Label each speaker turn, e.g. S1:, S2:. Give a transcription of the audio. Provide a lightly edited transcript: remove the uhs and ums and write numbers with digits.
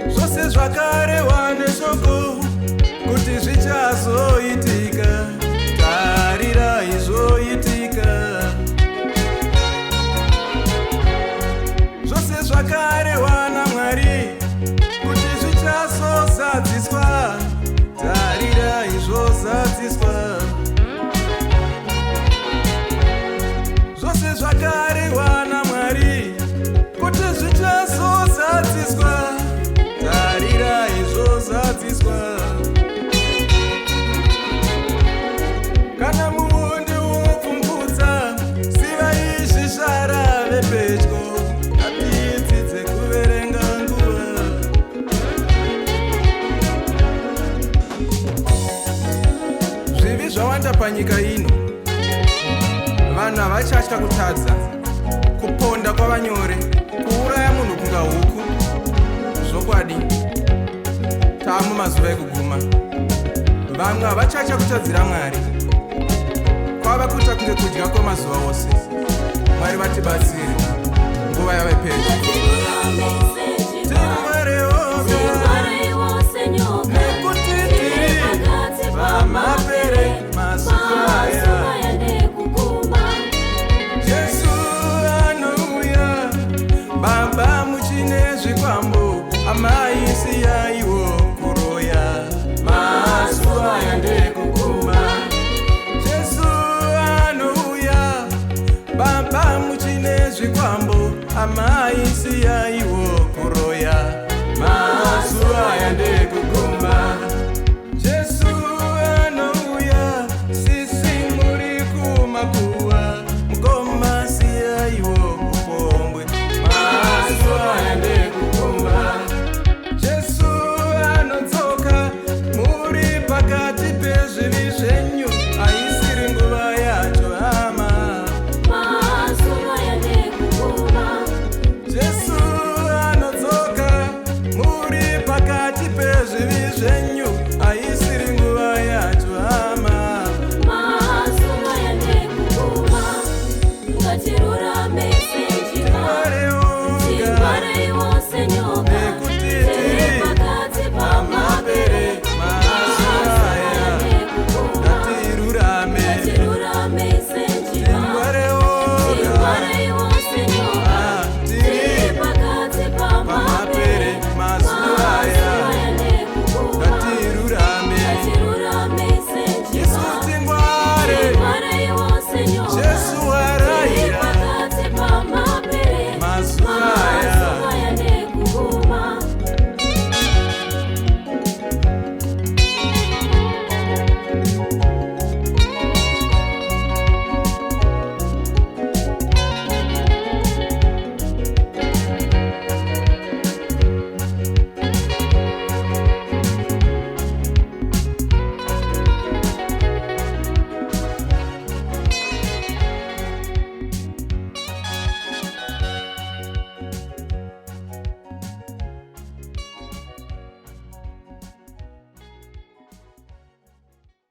S1: Zvose zvakarewa neshoko kuti zvichazoitika, tarira izvoitika. Zvose zvakarewa naMwari kuti zvichazozadziswa, tarira izvozadziswa. Zvose zvakarewa naMwari kuti zvichazozadziswa, tarira izvozadziswa. Kana muonde wopfumbudza, ziva izvi zvarave pedyo, ngatidzidze kuverenga nguva. Zvivi zvawanda panyika ino, vanhu havachatya kutadza, kuponda kwavanyore, kuuraya munhu kunga huku. Zvokwadi, taamu mazuva ekuguma, vamwe havachatya kutadzira Mwari, kwava kuita kunge kudya kwemazuva ose. Mwari vatibatsire, nguva yave pedyo. Nekuti tiri pamapere mazuva aya. Baba muchine zvikwambo, amai siyaiwo kuroya, mazuva yandekuguma. Jesu anouya, baba muchine zvikwambo, amai siyaiwo kuroya, mazuva yandekuguma. Jesu anouya, sisi muri kumakuwa, mukoma siyaiwo kupongwe. Jesu anodzoka, muri pakati pezvivi zvenyu, haisiri nguva yacho hama. Jesu anodzoka, muri pakati pezvivi zvenyu, haisiri nguva yacho hama.
S2: Ngatirurame.